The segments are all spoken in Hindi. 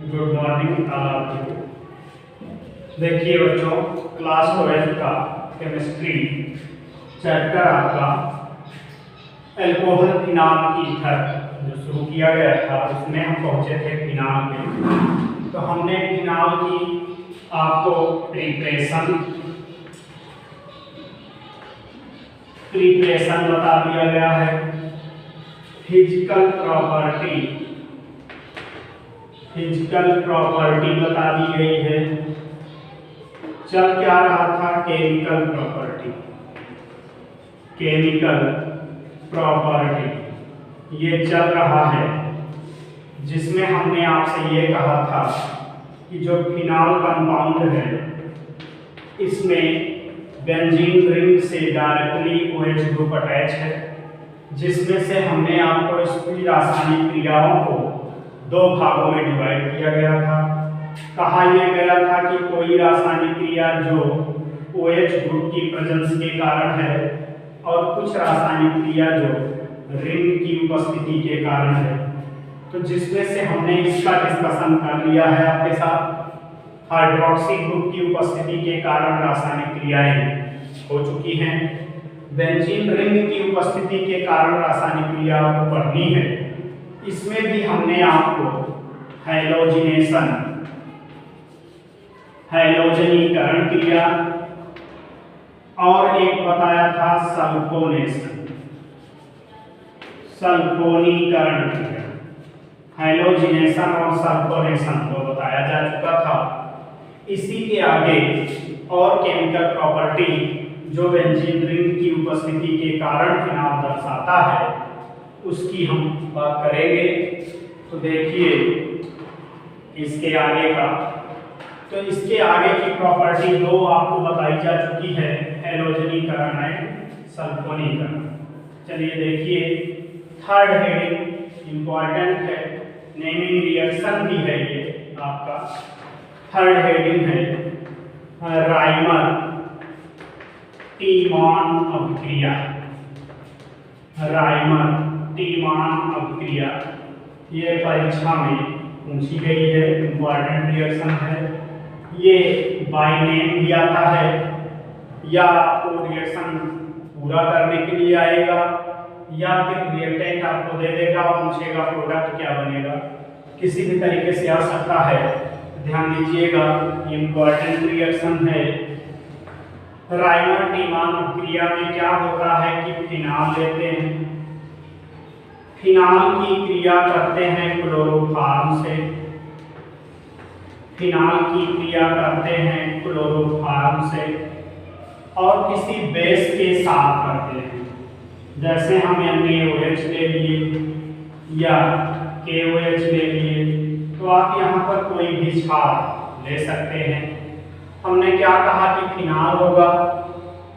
Good morning all of you. देखिए बच्चों, क्लास 12 का केमिस्ट्री चैप्टर आपका एल्कोहल फिनाल ईथर जो शुरू किया गया था उसमें हम पहुंचे थे फिनाल में। तो हमने फिनाल की आपको प्रिपरेशन बता दिया गया है, फिजिकल प्रॉपर्टी बता दी गई है। चल क्या रहा था? केमिकल प्रॉपर्टी ये चल रहा है, जिसमें हमने आपसे ये कहा था कि जो फिनाल कंपाउंड है इसमें बेंजीन रिंग से डायरेक्टली OH ग्रुप अटैच है, जिसमें से हमने आपको इसकी रासायनिक क्रियाओं को दो भागों में डिवाइड किया गया था। कहा यह गया था कि कोई रासायनिक क्रिया जो OH ग्रुप की प्रेजेंस के कारण है और कुछ रासायनिक क्रिया जो रिंग की उपस्थिति के कारण है। तो जिसमें से हमने इसका डिस्कशन कर लिया है आपके साथ। हाइड्रोक्सी ग्रुप की उपस्थिति के कारण रासायनिक क्रियाएं हो चुकी हैं। बेंजीन रिंग की उपस्थिति के कारण रासायनिक क्रियाओं को पढ़नी है। इसमें भी हमने आपको हैलोजनीकरण क्रिया और एक बताया था सल्फोनीकरण क्रिया। हैलोजिनेशन और सल्फोनेशन को बताया जा चुका था। इसी के आगे और केमिकल प्रॉपर्टी जो बेंजीन रिंग की उपस्थिति के कारण फिनाल दर्शाता है उसकी हम बात करेंगे। तो देखिए इसके आगे का, तो इसके आगे की प्रॉपर्टी दो आपको बताई जा चुकी है, हैलोजनीकरण एंड सल्फोनीकरण। चलिए देखिए, थर्ड हेडिंग इंपॉर्टेंट है, नेमिंग रिएक्शन भी है ये आपका। थर्ड हेडिंग है राइमर टीमान अभिक्रिया। टीमान अभिक्रिया ये परीक्षा में पूछी गई है, इंपॉर्टेंट रिएक्शन है। ये बाय नेम भी आता है या आपको रिएक्शन पूरा करने के लिए आएगा या फिर रिएक्टेंट आपको दे देगा और पूछेगा प्रोडक्ट क्या बनेगा, किसी भी तरीके से आ सकता है। ध्यान दीजिएगा, इंपॉर्टेंट रिएक्शन है। राइमर टीमान अभिक्रिया में क्या होता है कि फिनाल लेते हैं, फिनाल की क्रिया करते हैं क्लोरोफॉर्म से, और किसी बेस के साथ करते हैं। जैसे हम NaOH ले लिए या KOH ले लिए, तो आप यहाँ पर कोई भी क्षार ले सकते हैं। हमने क्या कहा कि फिनाल होगा,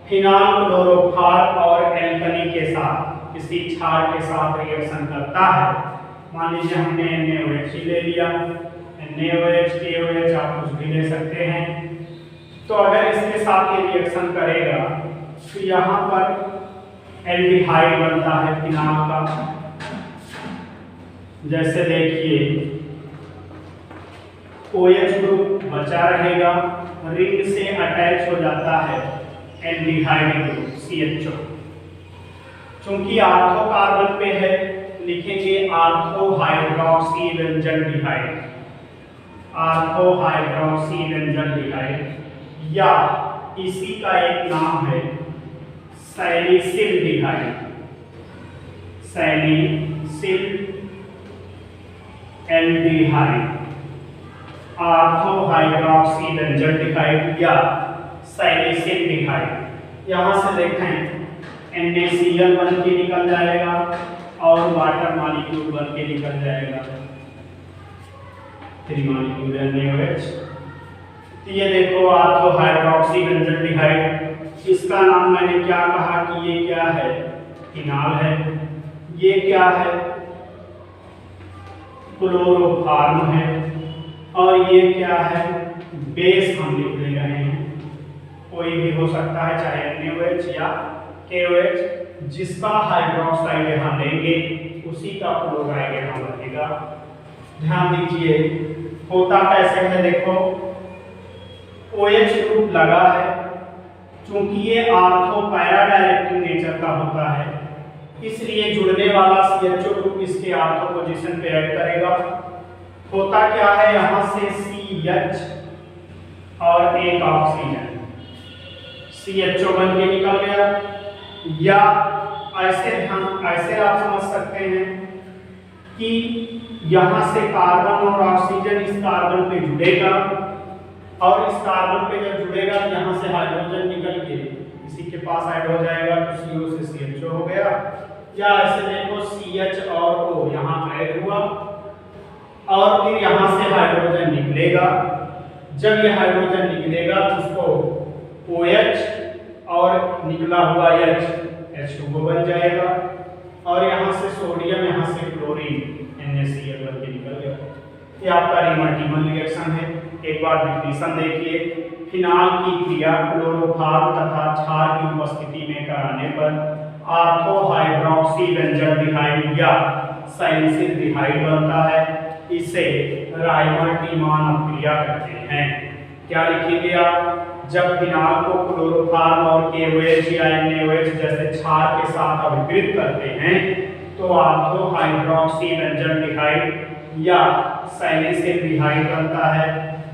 फिनाल क्लोरोफॉर्म और एल्कनी के साथ किसी क्षार के साथ रिएक्शन करता है। मान लीजिए हमने NaOH ही ले लिया, NaOH KOH आप कुछ भी ले सकते हैं। तो अगर इसके साथ ये रिएक्शन करेगा तो यहाँ पर एल्डिहाइड बनता है फिनाल का। जैसे देखिए OH ग्रुप बचा रहेगा, रिंग से अटैच हो जाता है एल्डिहाइड ग्रुप CHO। चूंकि आर्थो कार्बन पे है, लिखेंगे आर्थो हाइड्रोक्सी बेंजलडिहाइड, या इसी का एक नाम है सैलिसिल एल्डिहाइड। आर्थो हाइड्रोक्सी बेंजलडिहाइड या सैलिसिल डिहाइड। यहाँ से देखें NaCl बन के निकल जाएगा और वाटर मॉलिक्यूल बन के निकल जाएगा, 3 मॉलिक्यूल NaOH। तो ये देखो आर्थो हाइड्रोक्सी बेंजलडिहाइड, इसका नाम मैंने क्या कहा कि ये क्या है? फिनाल है। ये क्या है? क्लोरोफॉर्म है। और ये क्या है? बेस हम लिख ले रहे हैं, कोई भी हो सकता है, चाहे NaOH या KOH। जिसका हाइड्रोक्साइड यहाँ लेंगे उसी का क्लोराइड यहाँ बनेगा। ध्यान दीजिए, होता कैसे है देखो, OH ग्रुप लगा है, चूंकि ये आर्थो पैरा डायरेक्टिव नेचर का होता है इसलिए जुड़ने वाला CHO ग्रुप इसके आर्थो पोजीशन पे ऐड करेगा। होता क्या है, यहाँ से CH और एक ऑक्सीजन CHO बन के निकल गया, या ऐसे आप समझ सकते हैं कि यहाँ से कार्बन और ऑक्सीजन इस कार्बन पे जुड़ेगा और इस कार्बन पे जब जुड़ेगा तो यहाँ से हाइड्रोजन निकल के इसी के पास ऐड हो जाएगा तो CO से CHO हो गया। या ऐसे देखो CH और O यहाँ ऐड हुआ और फिर यहाँ से हाइड्रोजन निकलेगा। जब ये हाइड्रोजन निकलेगा तो उसको OH और निकला हुआ H H2O बन जाएगा और यहाँ से सोडियम यहाँ से क्लोरीन NaCl बन के निकल गया। ये आपका रीमन रिएक्शन है। एक बार डिफिनीशन देखिए, फिनाल की क्रिया क्लोरोफॉर्म तथा क्षार की उपस्थिति में कराने पर आर्थो हाइड्रोक्सी बेंजल्डिहाइड या सैलिसिलडिहाइड बनता है। इसे राइमर-टीमान अपक्रिया कहते हैं। क्या लिखेंगे आप, जब फिनाल को क्लोरोफॉर्म और KOH या NaOH जैसे क्षार के साथ अभिकृत करते हैं तो आर्थो हाइड्रोक्सी बेंजल्डिहाइड या सैलिसिलडिहाइड बनता है,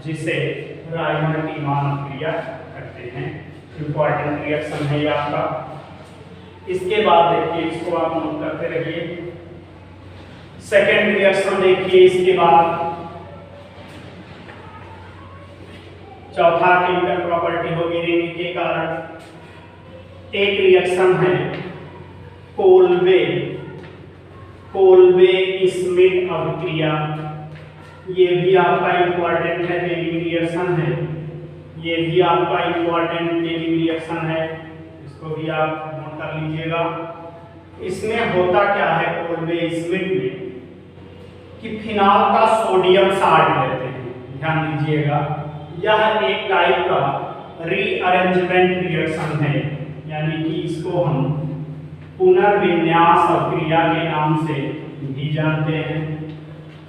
जिसे राइमर-टीमान अपक्रिया कहते हैं। इंपॉर्टेंट रिएक्शन है ये आपका। इसके बाद देखिए, इसको आप नोट करते रहिए। सेकेंड रिएक्शन देखिए, इसके बाद चौथा केमिकल प्रॉपर्टी होगी रिंग के कारण। एक रिएक्शन है कोल्बे स्मिथ अभिक्रिया। ये भी आपका इंपॉर्टेंट है, डेली रिएक्शन है। ये भी आपका इंपॉर्टेंट डेली रिएक्शन है, इसको भी आप नोट कर लीजिएगा। इसमें होता क्या है कोल्बे स्मिथ में कि फिनाल का सोडियम साल्ट लेते हैं, ध्यान दीजिएगा। यह एक टाइप का रीअरेंजमेंट रिएक्शन है, यानी कि इसको हम पुनर्विन्यास अभिक्रिया के नाम से भी जानते हैं।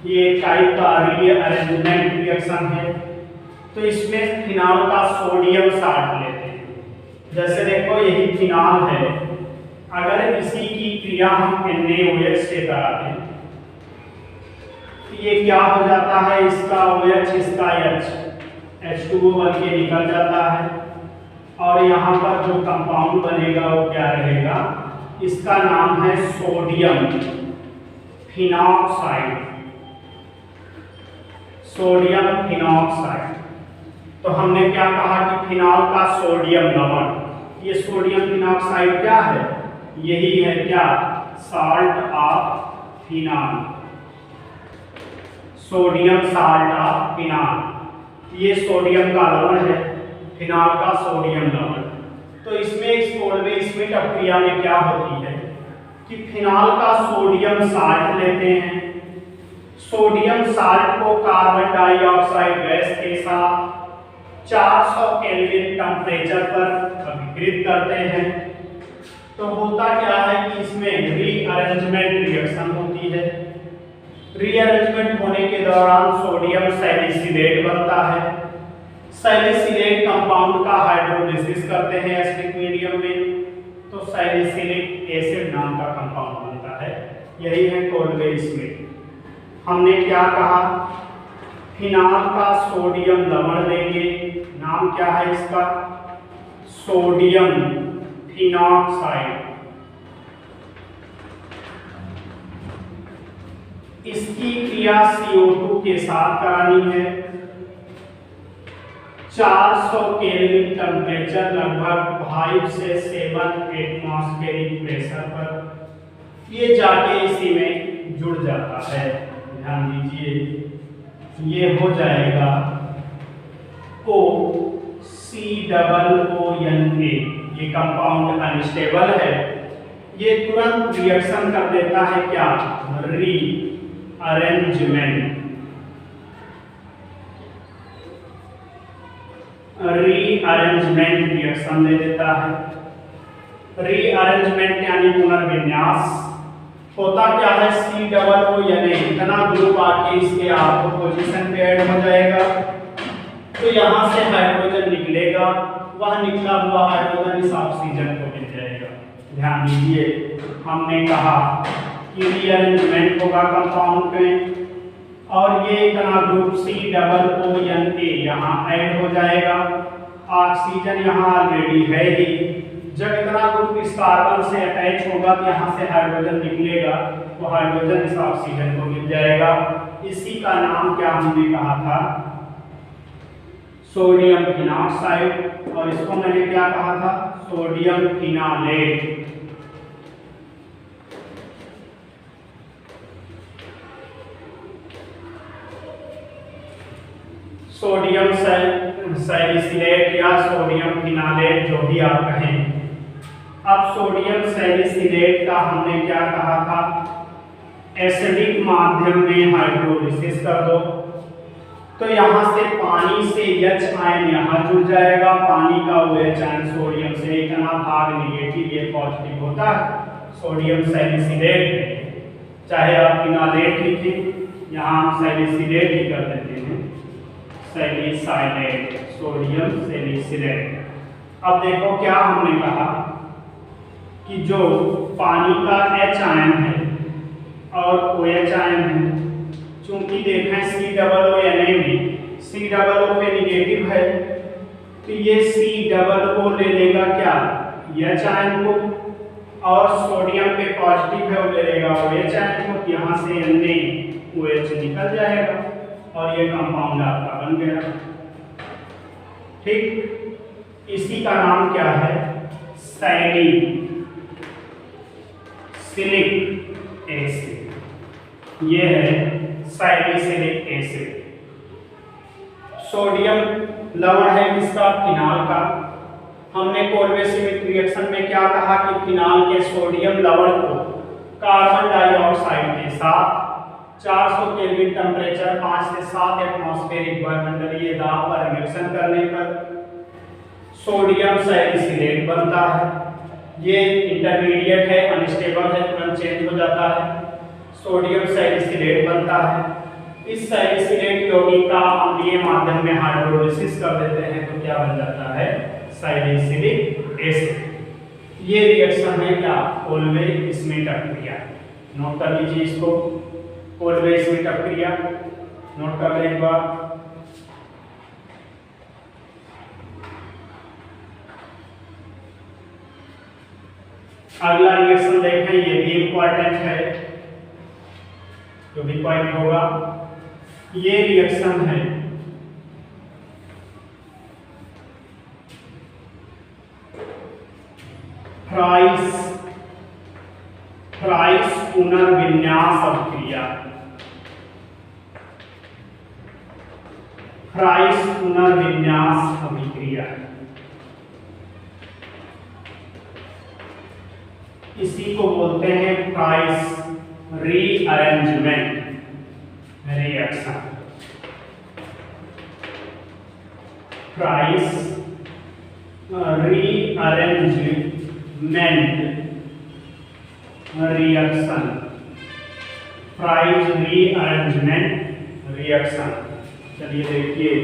ये एक टाइप का रीअरेंजमेंट रिएक्शन है। तो इसमें फिनाल का सोडियम साल्ट लेते हैं। जैसे देखो यही फिनाल है, अगर इसी की क्रिया हम NaOH से करा दें तो ये क्या हो जाता है, इसका OH इसका H H2O बन के निकल जाता है और यहाँ पर जो कंपाउंड बनेगा वो क्या रहेगा, इसका नाम है सोडियम फिनॉक्साइड। Sodium phenoxide. तो हमने क्या कहा कि फिनाल का सोडियम लवण, ये सोडियम फिनॉक्साइड क्या है, यही है क्या, salt of phenol, sodium salt of phenol. ये सोडियम का लवण है, फिनाल का सोडियम लवण। तो इसमें इस कोल्बे स्मिथ अपक्रिया में क्या होती है कि फिनाल का सोडियम साल्ट लेते हैं, सोडियम साल्ट को कार्बन डाइऑक्साइड गैस के साथ 400 केल्विन टेम्परेचर पर अभिकृत करते हैं। तो होता क्या है कि इसमें रीअरेंजमेंट रिएक्शन होती है। रीअरेंजमेंट होने के दौरान सोडियम सैलिसिलेट बनता है। सैलिसिलेट कंपाउंड का हाइड्रोलिसिस करते हैं एसिडिक मीडियम में, तो सैलिसिलिक एसिड नाम का कंपाउंड बनता है। यही है कोल्बे स्मिथ। हमने क्या कहा, फिनाल का सोडियम लवण लेंगे, नाम क्या है इसका, सोडियम फिनॉक्साइड। इसकी क्रिया CO2 के साथ करानी है। 400 केल्विन टेम्परेचर, लगभग 5 से 7 एटमॉस्फेरिक प्रेशर पर ये जाके इसी में जुड़ जाता है। ध्यान दीजिए, ये हो जाएगा OCOONA। ये कंपाउंड अनस्टेबल है, ये तुरंत रिएक्शन कर देता है क्या, रीअरेंजमेंट रिएक्शन दे देता है। रीअरेंजमेंट यानी पुनर्विन्यास, होता क्या है, COO यानी इतना ग्रुप आके इसके आपको पोजीशन पे ऐड हो जाएगा। तो यहाँ से हाइड्रोजन निकलेगा, वह निकला हुआ हाइड्रोजन इस ऑक्सीजन को मिल जाएगा। ध्यान दीजिए, हमने कहा कि रीअरेंजमेंट होगा कंपाउंड में और ये इतना ग्रुप COO यहाँ ऐड हो जाएगा। ऑक्सीजन यहाँ ऑलरेडी है ही, जब इतना ग्रुप इस कार्बन से अटैच होगा तो यहाँ से हाइड्रोजन निकलेगा, तो हाइड्रोजन इस ऑक्सीजन को मिल जाएगा। इसी का नाम क्या हमने कहा था, सोडियम फिनॉक्साइड, और इसको मैंने क्या कहा था, सोडियम फिनालेट। सोडियम सैलिसिलेट या सोडियम फिनालेट, जो भी आप कहें। अब सोडियम सैलिसिलेट का हमने क्या कहा था, एसिडिक माध्यम में हाइड्रोलिसिस कर दो तो यहाँ से पानी से H आयन यहाँ जुड़ जाएगा, पानी का OH आयन सोडियम से इतना भाग निगेटिव, ये पॉजिटिव होता है सोडियम सैलिसिलेट। चाहे आप फिनालेट लिखें, यहाँ हम सैलिसिलेट ही कर देते हैं, सैलिसाइलेट, सोडियम सैलिसिलेट। अब देखो क्या हमने कहा कि जो पानी का H आयन है और OH आयन है, चूंकि देखें COO में COO पे निगेटिव है, तो ये COO ले लेगा क्या, H आयन को, और सोडियम पे पॉजिटिव है वो ले लेगा OH आयन को, यहाँ से NaOH निकल जाएगा और ये कंपाउंड आपका बन गया। ठीक, इसी का नाम क्या है, सैलिसिलिक एसिड। ये है सैलिसिलिक एसिड। सोडियम लवण है किसका, फिनाल का। हमने कोलवे-श्मिट रिएक्शन में क्या कहा कि फिनाल के सोडियम लवण को कार्बन डाइऑक्साइड के साथ 400 केल्विन टेम्परेचर 5 से 7 एटमॉस्फेरिक वायुमंडलीय दाब पर रिएक्शन करने पर सोडियम सैलिसिलेट बनता है। ये इंटरमीडिएट है, अनस्टेबल है, तुरंत चेंज हो जाता है, सोडियम सैलिसिलेट बनता है। इस सैलिसिलेट यौगिक का अम्लीय माध्यम में हाइड्रोलिसिस कर देते हैं तो क्या बन जाता है, सैलिसिलिक एसिड। ये रिएक्शन है क्या, कोलवे-श्मिट क्रिया। नोट कर लीजिए इसको, कोलवे-श्मिट क्रिया नोट कर लें एक बार। अगला रिएक्शन देखें, ये भी इंपॉर्टेंट है, जो भी पॉइंट होगा। ये रिएक्शन है फ्राइस पुनर्विन्यास अभिक्रिया। फ्राइस पुनर्विन्यास अभिक्रिया, इसी को बोलते हैं Fries rearrangement reaction. Fries rearrangement reaction, Fries rearrangement reaction. चलिए देखिए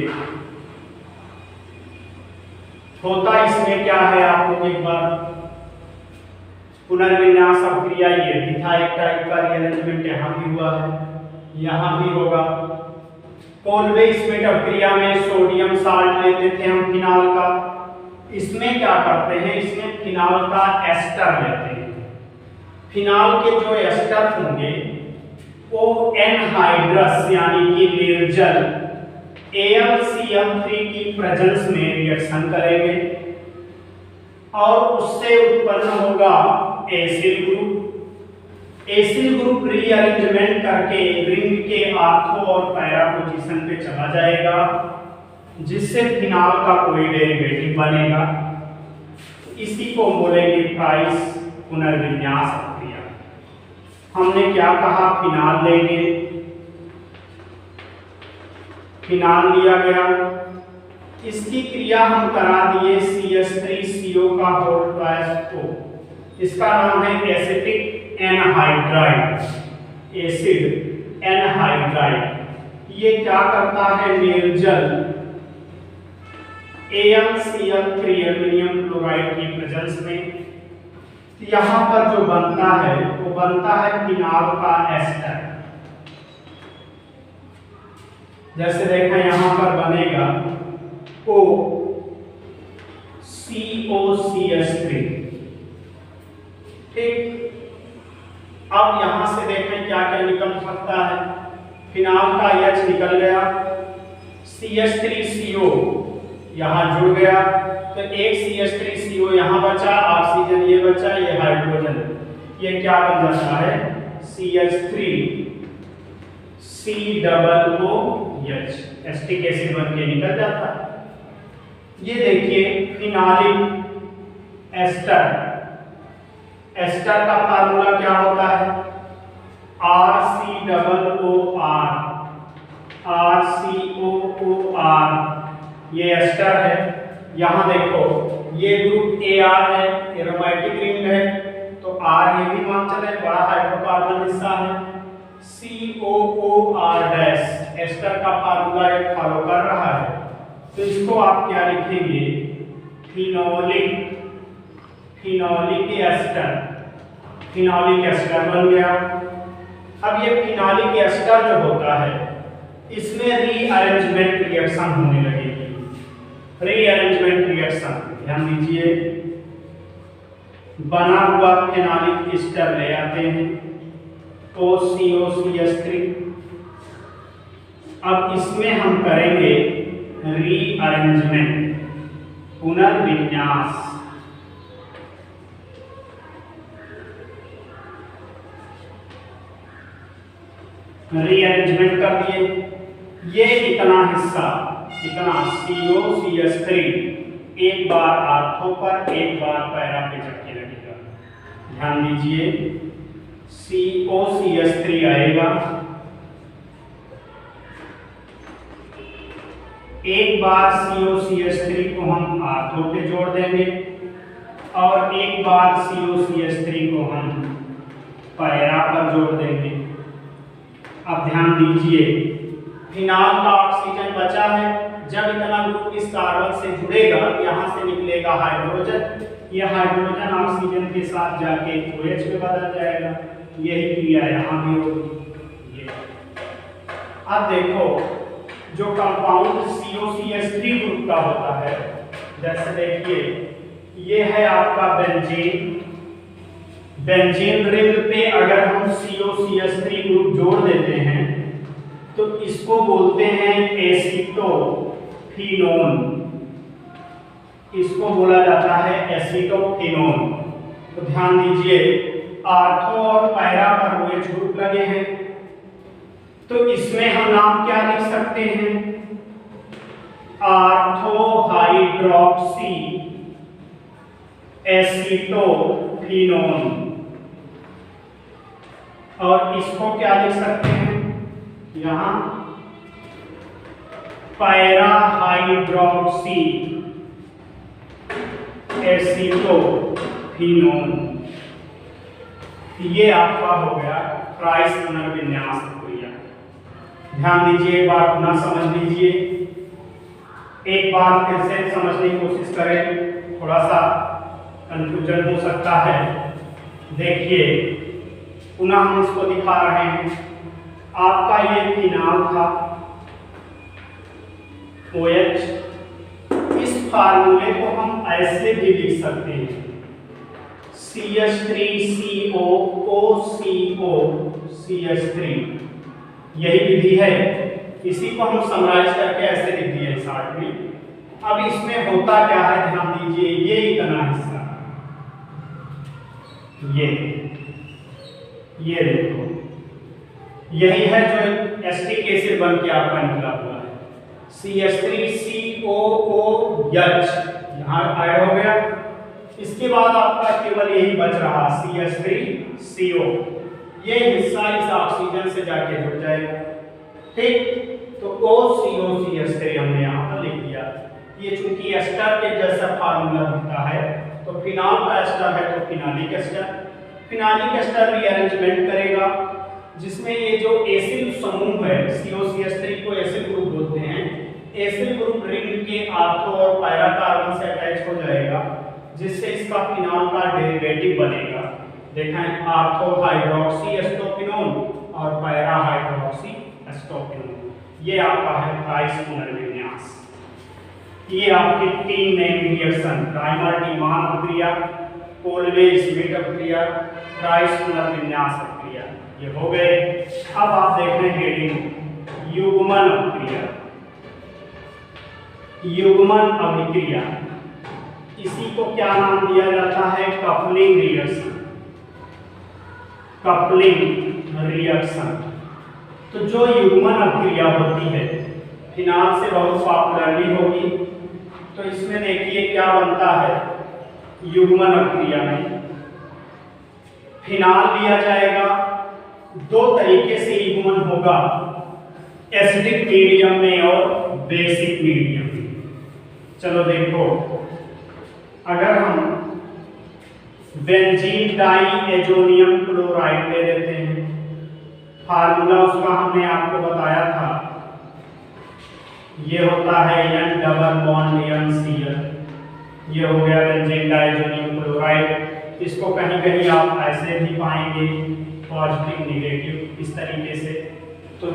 होता इसमें क्या है, आपको एक बार पुनर्विन्यास अभिक्रिया ये भी था, एक टाइप का रीअरेंजमेंट यहाँ भी हुआ है, यहाँ भी होगा। कोलवे-श्मिट अभिक्रिया में सोडियम साल्ट लेते थे हम फिनाल का, इसमें क्या करते हैं, इसमें फिनाल का एस्टर लेते हैं। फिनाल के जो एस्टर होंगे वो एनहाइड्रस यानी कि निर्जल AlCl3 की प्रेजेंस में रिएक्शन करेंगे और उससे उत्पन्न होगा acyl group. Acyl group rearrangement करके रिंग के आर्थो और पैरा पोजीशन पे चला जाएगा, जिससे फिनाल का कोई डेरिवेटिव बनेगा। इसी को बोलेंगे फ्राइस पुनर्विन्यास अभिक्रिया। हमने क्या कहा, फिनाल लेंगे, फिनाल लिया गया, इसकी क्रिया हम करा दिए CH3CO का होल ट्वाइस को, इसका नाम है एसिटिक एनहाइड्राइड ये क्या करता है, निर्जल AlCl3 एल्युमिनियम क्लोराइड की प्रेजेंस में यहाँ पर जो बनता है वो बनता है फिनॉल का एस्टर। जैसे देखें यहाँ पर बनेगा OCOCH3, ठीक। अब यहाँ से देखें क्या क्या निकल सकता है, फिनॉल का H निकल गया, CH3CO यहाँ जुड़ गया, तो एक CH3CO यहाँ बचा, ऑक्सीजन ये बचा, ये हाइड्रोजन, ये क्या बन जाता है CH3COOH, एसिटिक एसिड बन के निकल जाता है। ये देखिए फिनॉलिक एस्टर, एस्टर का फार्मूला क्या होता है, RCOOR, ये एस्टर है। यहाँ देखो ये ग्रुप AR है, एरोमेटिक रिंग है, तो R ये भी मान चले बड़ा हाइड्रोकार्बन हिस्सा है। COOR डैश एस्टर का फार्मूला एक फॉलो कर रहा है, तो इसको आप क्या लिखेंगे, फिनॉलिक एस्टर बन गया। अब ये फिनॉलिक एस्टर जो होता है इसमें रीअरेंजमेंट रिएक्शन होने लगेगी, रीअरेंजमेंट रिएक्शन, ध्यान दीजिए। बना हुआ फिनॉलिक एस्टर ले आते हैं OCOCH3, अब इसमें हम करेंगे रीअरेंजमेंट, पुनर्विन्यास। रीअरेंजमेंट कर दिए, ये इतना हिस्सा, इतना COCH3 एक बार आर्थो पर एक बार पैरा पे चक्के लगेगा, ध्यान दीजिए। COCH3 आएगा, एक बार COCH3 को हम आर्थो पे जोड़ देंगे और एक बार COCH3 को हम पैरा पर जोड़ देंगे। अब ध्यान दीजिए फिनॉल का ऑक्सीजन बचा है, जब इतना ग्रुप इस कार्बन से जुड़ेगा यहाँ से निकलेगा हाइड्रोजन, ये हाइड्रोजन ऑक्सीजन के साथ जाके OH में बदल जाएगा, यही क्रिया यहाँ भी होगी। अब देखो जो कंपाउंड COCH3 ग्रुप का होता है, जैसे देखिए ये है आपका बेंजीन, बेंजीन रिंग पे अगर हम COCH3 ग्रुप जोड़ देते हैं तो इसको बोलते हैं एसीटोफिनोन, इसको बोला जाता है एसीटोफिनोन। तो ध्यान दीजिए आर्थो और पैरा पर OH ग्रुप लगे हैं, तो इसमें हम नाम क्या लिख सकते हैं, आर्थो हाइड्रोक्सी एसीटोफिनोन, और इसको क्या लिख सकते हैं यहाँ पैरा हाइड्रोक्सी एसीटोफिनोन। ये आपका हो गया ट्राइस पुनर्विन्यास प्रक्रिया। ध्यान दीजिए, एक बार पुनः समझ लीजिए, एक बार फिर से समझने की कोशिश करें, थोड़ा सा कंफ्यूजन हो सकता है। देखिए पुनः हम इसको दिखा रहे हैं, आपका ये फिनॉल था OH, इस फार्मूले को हम ऐसे भी लिख सकते हैं CH3COOCOCH3, यही विधि है, इसी को हम समराइज करके ऐसे लिख दिए शॉर्ट में। अब इसमें होता क्या है, ध्यान दीजिए, ये इतना हिस्सा, ये देखो यही है जो एसिटिक एसिड बन के आपका निकला हुआ है, CH3COOH यहाँ ऐड हो गया। इसके बाद आपका केवल यही बच रहा CH3CO, ये हिस्सा इस ऑक्सीजन से जाके जुड़ जाएगा, ठीक। तो OCOCH3 हमने यहाँ पर लिख दिया। ये चूंकि एस्टर के जैसा फार्मूला दिखता है, तो फिनॉल का एस्टर है तो फिनॉलिक एस्टर, फिनालिक एस्टर रीअरेंजमेंट करेगा, जिसमें ये जो एसिल समूह है COCH3 को एसिल ग्रुप बोलते हैं, एसिल ग्रुप रिंग के आर्थो और पैरा कार्बन से अटैच हो जाएगा, जिससे इसका फिनॉल का डेरिवेटिव बनेगा। देखें, आर्थो हाइड्रोक्सी एस्टोपिनोन और पैरा हाइड्रोक्सी एस्टोपिनोन, ये आपका है राइस पुनर्विन्यास। ये आपके 3 नेम रिएक्शन, प्राइमर टीमान प्रक्रिया, कोलवे स्मिट प्रक्रिया, राइस पुनर्विन्यास प्रक्रिया, ये हो गए। अब आप देख रहे हैं हेडिंग युग्मन प्रक्रिया, युग्मन अभिक्रिया, इसी को क्या नाम दिया जाता है? Coupling reaction, coupling reaction. तो जो युग्मन अभिक्रिया होती है फिनाल से बहुत पॉपुलरली होगी, तो इसमें देखिए क्या बनता है। युग्मन अभिक्रिया में फिनाल लिया जाएगा, 2 तरीके से युग्मन होगा, एसिडिक मीडियम में और बेसिक मीडियम में। चलो देखो, अगर हम बेंजीन डाई एजोनियम क्लोराइड ले लेते हैं, फार्मूला उसका हमने आपको बताया था, ये होता है N डबल बॉन्ड NCl, ये हो गया बेंजीन डाइएजोनियम क्लोराइड। इसको कहीं कहीं आप ऐसे भी पाएंगे, पॉजिटिव निगेटिव इस तरीके से। तो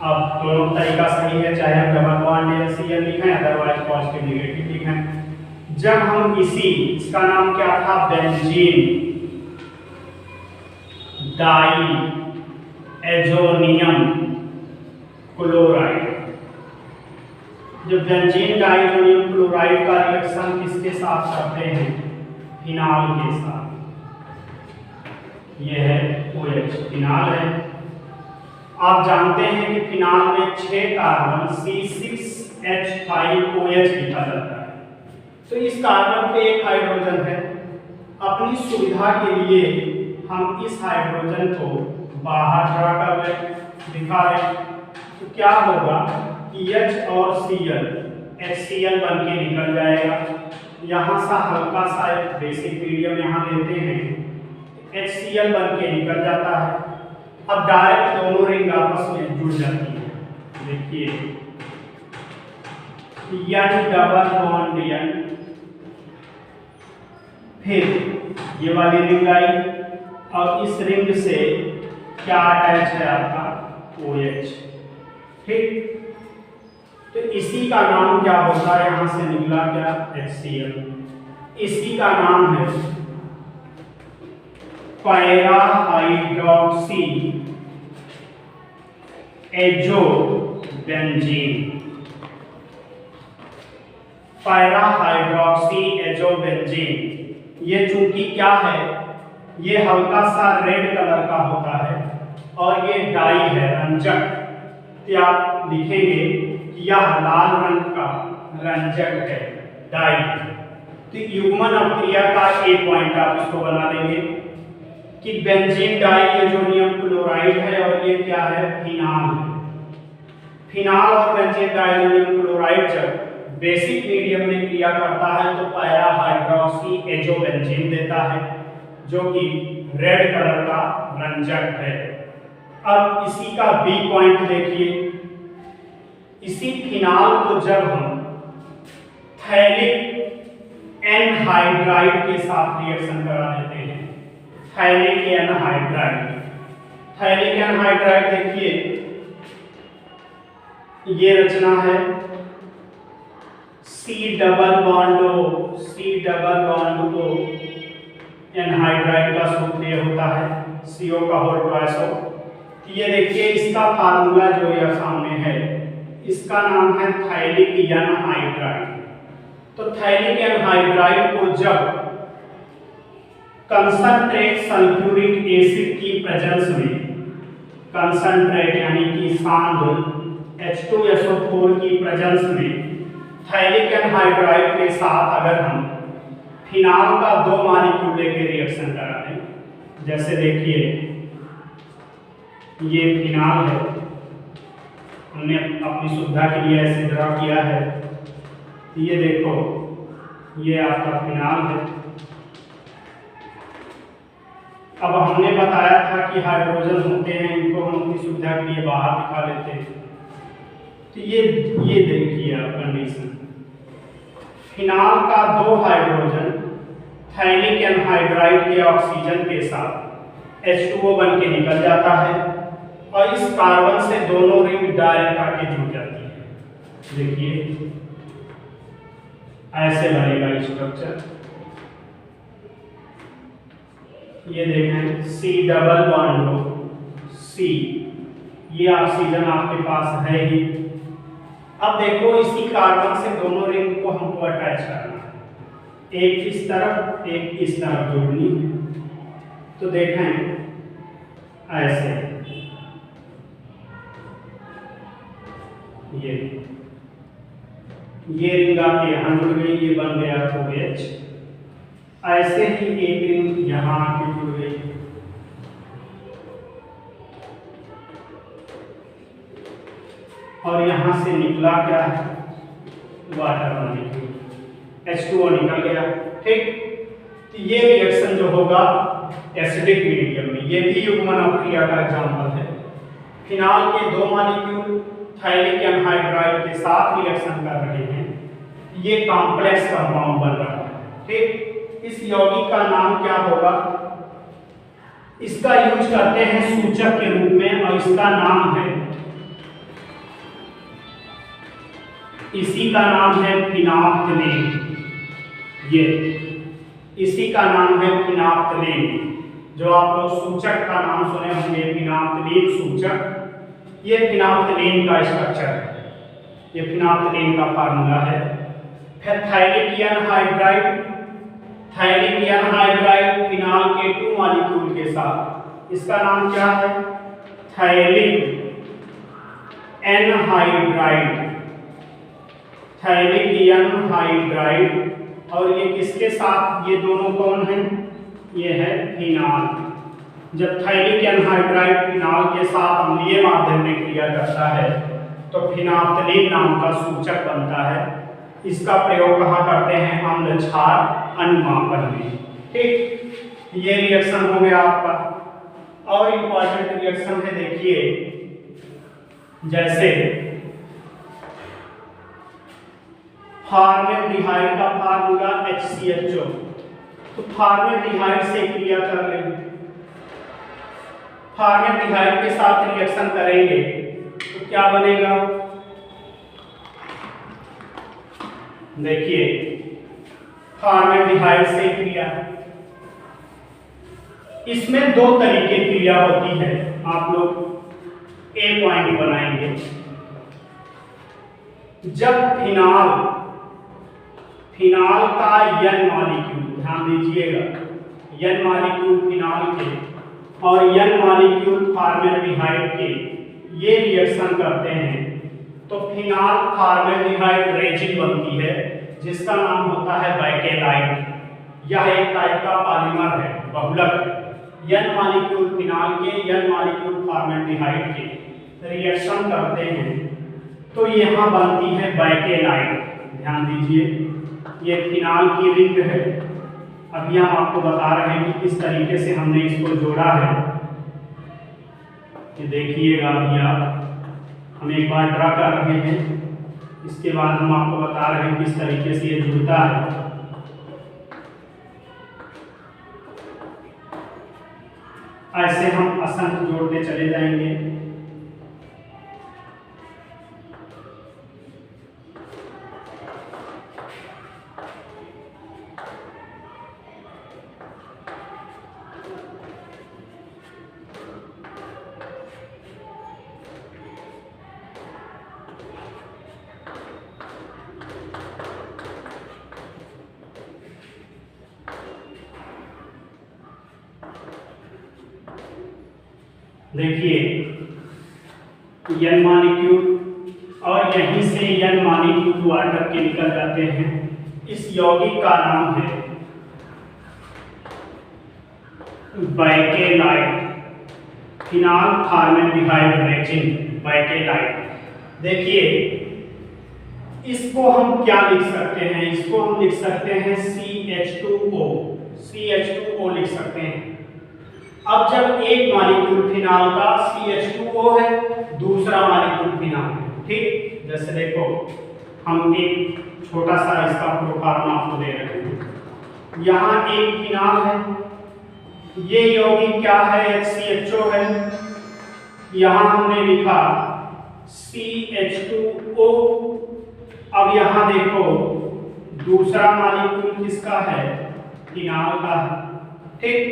अब दोनों तरीका सही है, चाहे हम डबल बॉन्ड NCl लिखें, अदरवाइज पॉजिटिव निगेटिव लिखें। जब हम इसका नाम क्या था? Benzene diazonium chloride. जब बेंजीन डाइएजोनियम क्लोराइड का रिएक्शन किसके साथ करते हैं? फिनाल के साथ। यह है OH, फिनाल है। आप जानते हैं कि फिनाल में 6 कार्बन C6H5OH लिखा जाता है, तो इस कार्बन पे एक हाइड्रोजन है। अपनी सुविधा के लिए हम इस हाइड्रोजन को बाहर ड्रा कर लें, दिखा लें, तो क्या होगा कि H और Cl HCl बन के निकल जाएगा। यहाँ सा हल्का सा बेसिक मीडियम यहाँ लेते हैं, HCl बन के निकल जाता है। अब डायरेक्ट दोनों रिंग आपस में जुड़ जाती है। देखिए N डबल बॉन्ड N, फिर ये वाली रिंग आई और इस रिंग से क्या अटैच है आपका? OH। ठीक, तो इसी का नाम क्या होता है? यहां से निकला क्या? HCl। इसी का नाम है para hydroxy azobenzene. Para hydroxy azobenzene, ये चूंकि क्या है, ये हल्का सा रेड कलर का होता है और ये डाई है, रंजक। तो आप लिखेंगे कि यह लाल रंग का रंजक है, डाई। तो युग्मन अभिक्रिया का एक पॉइंट आप इसको बना लेंगे कि बेंजीन डाइएजोनियम क्लोराइड है और ये क्या है? फिनाल है। फिनाल और बेंजीन डाइएजोनियम क्लोराइड जब बेसिक मीडियम में क्रिया करता है तो पैरा हाइड्रोक्सी एजोबेंजीन देता है, जो कि रेड कलर का रंजक है। अब इसी का बी पॉइंट देखिए, इसी फिनाल को जब हम थैलिक एनहाइड्राइड के साथ रिएक्शन करा देते हैं, थैलिक एनहाइड्राइड, थैलिक एनहाइड्राइड देखिए ये रचना है C double bond O, anhydride का सूत्र ये होता है CO का होल ट्वाइस O। ये देखिए इसका फार्मूला जो ये सामने है, इसका नाम है थैलिक एनहाइड्राइड। तो थैलिक एनहाइड्राइड को जब कंसंट्रेट सल्फ्यूरिक एसिड की प्रेजेंस में, कंसंट्रेट यानी कि सांद्र H2SO4 की प्रेजेंस में थैलिक एनहाइड्राइड के साथ अगर हम फिनाल का 2 मॉलिक्यूल लेके रिएक्शन करा दें, जैसे देखिए ये फिनाल है, हमने अपनी सुविधा के लिए ऐसे ड्रा किया है। ये देखो ये आपका फिनाल है, अब हमने बताया था कि हाइड्रोजन होते हैं, इनको हम अपनी सुविधा के लिए बाहर दिखा लेते हैं। तो ये देखिए आप कंडीशन, फिनाल का 2 हाइड्रोजन थाइलिक एनहाइड्राइड के ऑक्सीजन के साथ H2O बन के निकल जाता है और इस कार्बन से दोनों रिंग डायरेक्ट आके जुड़ जाती है। देखिए ऐसे बनेगा स्ट्रक्चर। ये देखें C डबल बॉन्ड हो C, ये ऑक्सीजन आपके पास है ही। अब देखो इसी कार्बन से दोनों रिंग को हमको अटैच करना है, एक इस तरफ एक इस तरफ जोड़नी है। तो देखें ऐसे ये रिंग आके यहाँ जुड़ गई, ये बन गया OH। ऐसे ही एक रिंग यहाँ आके जुड़ गई, और यहाँ से निकला क्या है, वाटर मॉलिक्यूल H2O निकल गया। ठीक, ये रिएक्शन जो होगा एसिडिक मीडियम में, ये भी युग्मन अभिक्रिया का एग्जांपल है। फिनाल के 2 मॉलिक्यूल थाइलिक एनहाइड्राइड के साथ रिएक्शन कर रहे हैं, ये कॉम्प्लेक्स कंपाउंड बन रहा है। ठीक, इस यौगिक का नाम क्या होगा, इसका यूज करते हैं सूचक के रूप में, और इसका नाम है, इसी का नाम है फिनाफ्थलीन। ये इसी का नाम है फिनाफ्थलीन, जो आप लोग सूचक का नाम सुने होंगे, फिनाफ्थलीन सूचक। ये फिनाफ्थलीन का स्ट्रक्चर है, ये फिनाफ्थलीन का फार्मूला है। फिर थाइलिक एनहाइड्राइड, थाइलिक एनहाइड्राइड फिनाल के 2 मॉलिक्यूल के साथ, इसका नाम क्या है, थाइलिक एनहाइड्राइड, थाइलिक एनहाइड्राइड। और ये किसके साथ, ये दोनों कौन हैं, ये है फिनाल। जब थाइलिक एनहाइड्राइड फिनाल के साथ अम्लीय माध्यम में क्रिया करता है तो फिनाफ्थलीन नाम का सूचक बनता है। इसका प्रयोग कहाँ करते हैं, अम्ल क्षार अनुमापन में। ठीक, ये रिएक्शन हो गया आपका। और इंपॉर्टेंट रिएक्शन है, देखिए जैसे फॉर्मेल्डिहाइड का फार्मूला HCHO, तो फॉर्मेल्डिहाइड से क्रिया कर लेंगे, फॉर्मेल्डिहाइड के साथ रिएक्शन करेंगे तो क्या बनेगा, देखिए फॉर्मेल्डिहाइड से क्रिया, इसमें 2 तरीके की क्रिया होती है, आप लोग ए पॉइंट बनाएंगे। जब फिनाल का N मॉलिक्यूल, ध्यान दीजिएगा, N मॉलिक्यूल फिनाल के और N मॉलिक्यूल फॉर्मेल्डिहाइड के ये रिएक्शन करते हैं तो फिनाल फॉर्मेल्डिहाइड रेजिन बनती है, जिसका नाम होता है बैकेलाइट। यह एक टाइप का पॉलीमर है, बहुलक। N मॉलिक्यूल फिनाल के N मॉलिक्यूल फॉर्मेल्डिहाइड के रिएक्शन करते हैं तो यहाँ बनती है बैकेलाइट। ध्यान दीजिए, ये फिनाल की रिंग है। अभी हम आपको बता रहे हैं कि किस तरीके से हमने इसको जोड़ा है। ये देखिएगा, अभी हम एक बार ड्रा कर रहे हैं, इसके बाद हम आपको बता रहे हैं किस तरीके से ये जुड़ता है। ऐसे हम असंख्य जोड़ते चले जाएंगे। देखिए N मॉलिक्यूल और यहीं से N मॉलिक्यूल वाटर के निकल जाते हैं। इस यौगिक का नाम है Bakelite, phenol formaldehyde resin, Bakelite. देखिए इसको हम क्या लिख सकते हैं, इसको हम लिख सकते हैं CH2O, CH2O लिख सकते हैं। अब जब एक मॉलिक्यूल फिनाल का CH2O है, दूसरा मॉलिक्यूल फिनाल है, ठीक। जैसे देखो हम एक छोटा सा इसका प्रोफार्म आपको दे रहे हैं। यहाँ एक फिनाल है, ये यौगिक क्या है, HCHO है। यहाँ हमने लिखा CH2O। अब यहाँ देखो दूसरा मॉलिक्यूल किसका है, फिनाल का है, ठीक।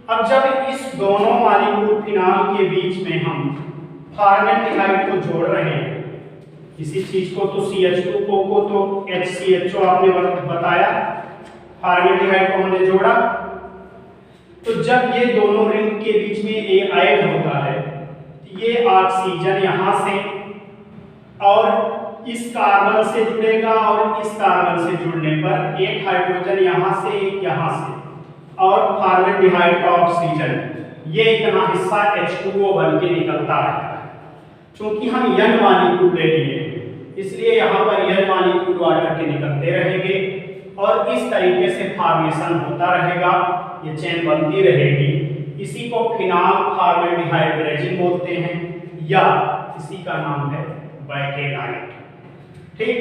अब जब इस दोनों मॉलिक्यूल फिनाल के बीच में हम फॉर्मेल्डिहाइड को जोड़ रहे हैं, किसी चीज को तो CH2O को तो HCHO आपने बताया, फॉर्मेल्डिहाइड को हमने जोड़ा, तो जब ये दोनों रिंग के बीच में ये ऐड होता है, ये ऑक्सीजन यहाँ से और इस कार्बन से जुड़ेगा और इस कार्बन से जुड़ने पर एक हाइड्रोजन यहाँ से एक यहाँ से और फॉर्मेल्डिहाइड का ऑक्सीजन, ये इतना हिस्सा H2O बन के निकलता रहता है। क्योंकि हम यंग मॉलिक्यूल ले लिए इसलिए यहाँ पर यंग मॉलिक्यूल वाटर के निकलते रहेंगे और इस तरीके से फॉर्मेशन होता रहेगा, ये चेन बनती रहेगी। इसी को फिनाल फॉर्मेल्डिहाइड रेजिन बोलते हैं या इसी का नाम है बैकेलाइट, ठीक।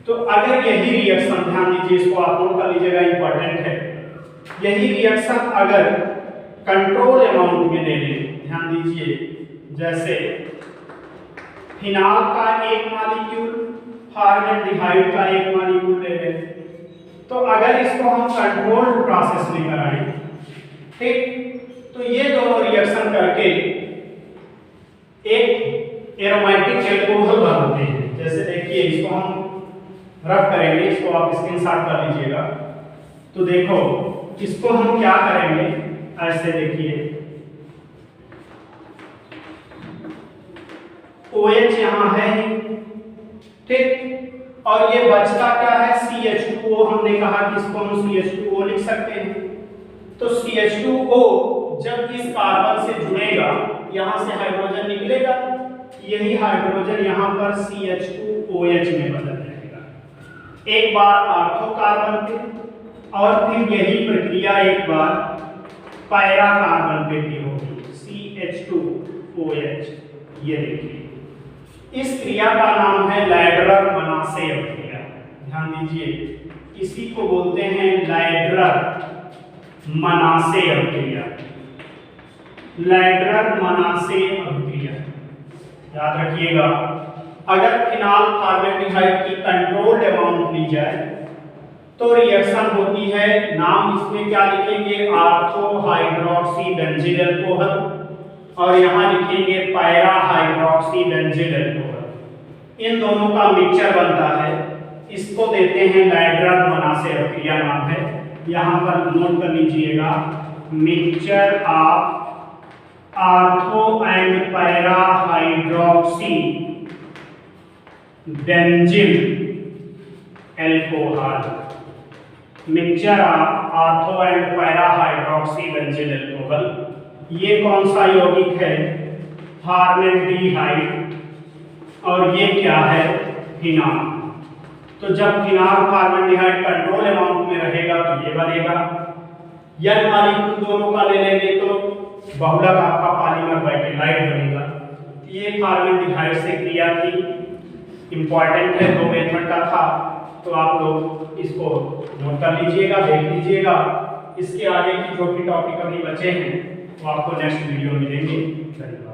तो अगर यही रिएक्शन, ध्यान दीजिए इसको आप नोट कर लीजिएगा, इंपॉर्टेंट है। यही रिएक्शन अगर कंट्रोल अमाउंट में ले लें, ध्यान दीजिए, जैसे फिनाल का एक मॉलिक्यूल, फॉर्मेल्डिहाइड का एक मॉलिक्यूल ले लें, तो अगर इसको हम कंट्रोल्ड प्रोसेस में कराएं, ठीक, तो ये दोनों रिएक्शन करके एक एरोमेटिक एल्कोहल बनाते हैं। जैसे देखिए इसको हम रब करेंगे, इसको आप स्क्रीनशॉट कर लीजिएगा। तो देखो इसको हम क्या करेंगे, ऐसे देखिए OH यहाँ है, ठीक, और ये बचता क्या है CH2O। हमने कहा कि इसको हम CH2O लिख सकते हैं। तो CH2O जब इस कार्बन से जुड़ेगा, यहाँ से हाइड्रोजन निकलेगा, यही हाइड्रोजन यहाँ पर CH2OH में बदल जाएगा, एक बार ऑर्थो कार्बन पे और फिर यही प्रक्रिया एक बार पैरा कार्बन पे भी होगी, CH2OH। ये देखिए इस क्रिया का नाम है लैडरर-मनासेव क्रिया। ध्यान दीजिए इसी को बोलते हैं लैडरर-मनासेव क्रिया, लैडरर-मनासेव क्रिया, याद रखिएगा। अगर फिनाल फॉर्मेल्डिहाइड की कंट्रोल्ड अमाउंट ली जाए तो रिएक्शन होती है, नाम इसमें क्या लिखेंगे, ऑर्थो हाइड्रोक्सी बेंजील अल्कोहल, और यहाँ लिखेंगे पैरा हाइड्रोक्सी बेंजील अल्कोहल। इन दोनों का मिक्सचर बनता है, इसको देते हैं लैडरर-मनासेव क्रिया नाम है। यहाँ पर नोट कर लीजिएगा, mixture of ortho and para hydroxy बेंजील alcohol, mixture of ortho and para hydroxy बेंजील alcohol. ये कौन सा यौगिक है, फॉर्मेल्डिहाइड, और ये क्या है, फिनाल। तो जब फिनाल फॉर्मेल्डिहाइड कंट्रोल अमाउंट में रहेगा तो ये बनेगा। यदि मॉलिक्यूल दोनों का ले लेंगे तो बहुलक आपका पॉलीमर बैकेलाइट बनेगा। ये फॉर्मेल्डिहाइड से क्रिया थी, इंपॉर्टेंट है, 2 मेथड का था, तो आप लोग इसको नोट कर लीजिएगा, देख लीजिएगा। इसके आगे की जो भी टॉपिक अभी बचे हैं वो आपको नेक्स्ट वीडियो में मिलेंगे। धन्यवाद।